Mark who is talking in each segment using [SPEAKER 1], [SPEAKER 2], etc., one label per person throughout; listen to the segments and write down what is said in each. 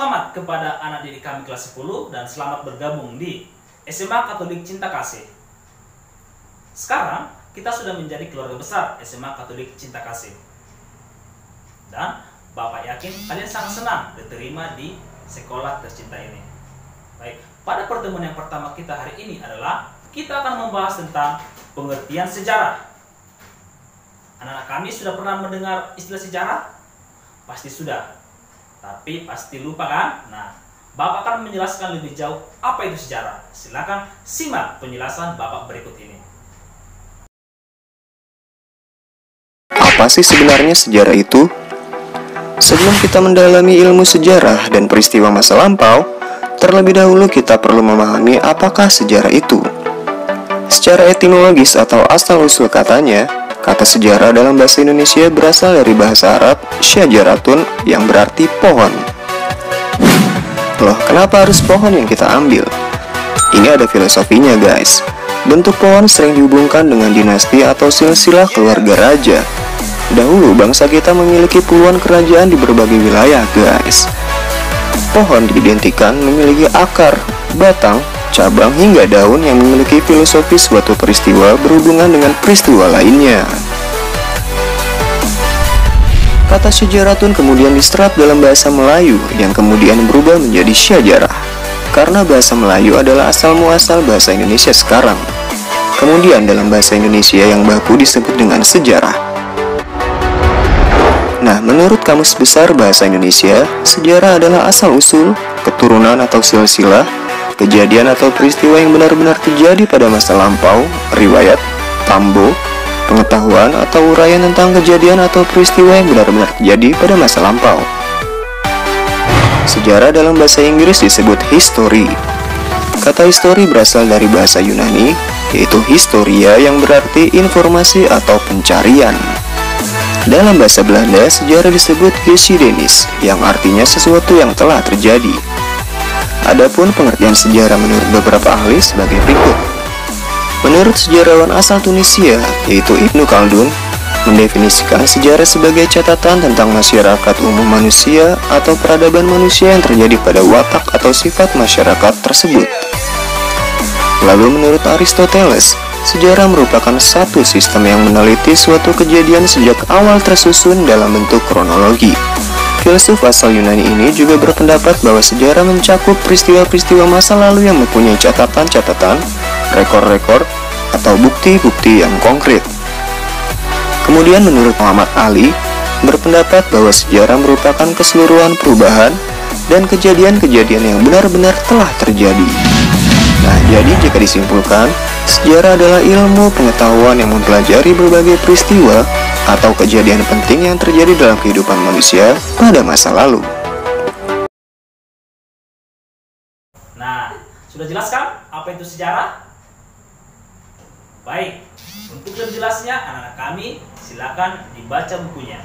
[SPEAKER 1] selamat kepada anak didik kami kelas 10 dan selamat bergabung di SMA Katolik Cinta Kasih. Sekarang kita sudah menjadi keluarga besar SMA Katolik Cinta Kasih. Dan Bapak yakin kalian sangat senang diterima di sekolah tercinta ini. Baik, pada pertemuan yang pertama kita hari ini adalah kita akan membahas tentang pengertian sejarah. Anak-anak kami sudah pernah mendengar istilah sejarah? Pasti sudah. Tapi pasti lupa kan? Nah, Bapak akan menjelaskan lebih jauh apa itu sejarah. Silakan simak penjelasan Bapak berikut ini.
[SPEAKER 2] Apa sih sebenarnya sejarah itu? Sebelum kita mendalami ilmu sejarah dan peristiwa masa lampau, terlebih dahulu kita perlu memahami apakah sejarah itu. Secara etimologis atau asal-usul katanya, kata sejarah dalam bahasa Indonesia berasal dari bahasa Arab syajaratun yang berarti pohon. Loh, kenapa harus pohon yang kita ambil? Ini ada filosofinya guys. Bentuk pohon sering dihubungkan dengan dinasti atau silsilah keluarga raja. Dahulu bangsa kita memiliki puluhan kerajaan di berbagai wilayah guys. Pohon diidentikan memiliki akar, batang, cabang hingga daun yang memiliki filosofi suatu peristiwa berhubungan dengan peristiwa lainnya. Kata syajaratun kemudian diserap dalam bahasa Melayu yang kemudian berubah menjadi syajarah, karena bahasa Melayu adalah asal muasal bahasa Indonesia sekarang. Kemudian dalam bahasa Indonesia yang baku disebut dengan sejarah. Nah, menurut Kamus Besar Bahasa Indonesia, sejarah adalah asal-usul, keturunan atau silsilah, kejadian atau peristiwa yang benar-benar terjadi pada masa lampau, riwayat, tambo, pengetahuan atau uraian tentang kejadian atau peristiwa yang benar-benar terjadi pada masa lampau. Sejarah dalam bahasa Inggris disebut history. Kata history berasal dari bahasa Yunani, yaitu historia yang berarti informasi atau pencarian. Dalam bahasa Belanda, sejarah disebut geschiedenis, yang artinya sesuatu yang telah terjadi. Adapun pengertian sejarah menurut beberapa ahli sebagai berikut. Menurut sejarawan asal Tunisia, yaitu Ibnu Khaldun, mendefinisikan sejarah sebagai catatan tentang masyarakat umum manusia atau peradaban manusia yang terjadi pada watak atau sifat masyarakat tersebut. Lalu menurut Aristoteles, sejarah merupakan satu sistem yang meneliti suatu kejadian sejak awal tersusun dalam bentuk kronologi. Filsuf asal Yunani ini juga berpendapat bahwa sejarah mencakup peristiwa-peristiwa masa lalu yang mempunyai catatan-catatan, rekor-rekor, atau bukti-bukti yang konkret. Kemudian menurut Muhammad Ali, berpendapat bahwa sejarah merupakan keseluruhan perubahan dan kejadian-kejadian yang benar-benar telah terjadi. Nah, jadi jika disimpulkan, sejarah adalah ilmu pengetahuan yang mempelajari berbagai peristiwa atau kejadian penting yang terjadi dalam kehidupan manusia pada masa lalu.
[SPEAKER 1] Nah, sudah jelas kan apa itu sejarah? Baik, untuk lebih jelasnya anak-anak kami silakan dibaca bukunya.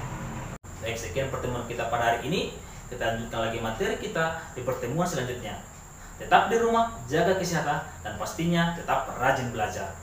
[SPEAKER 1] Baik, sekian pertemuan kita pada hari ini. Kita lanjutkan lagi materi kita di pertemuan selanjutnya. Tetap di rumah, jaga kesehatan, dan pastinya tetap rajin belajar.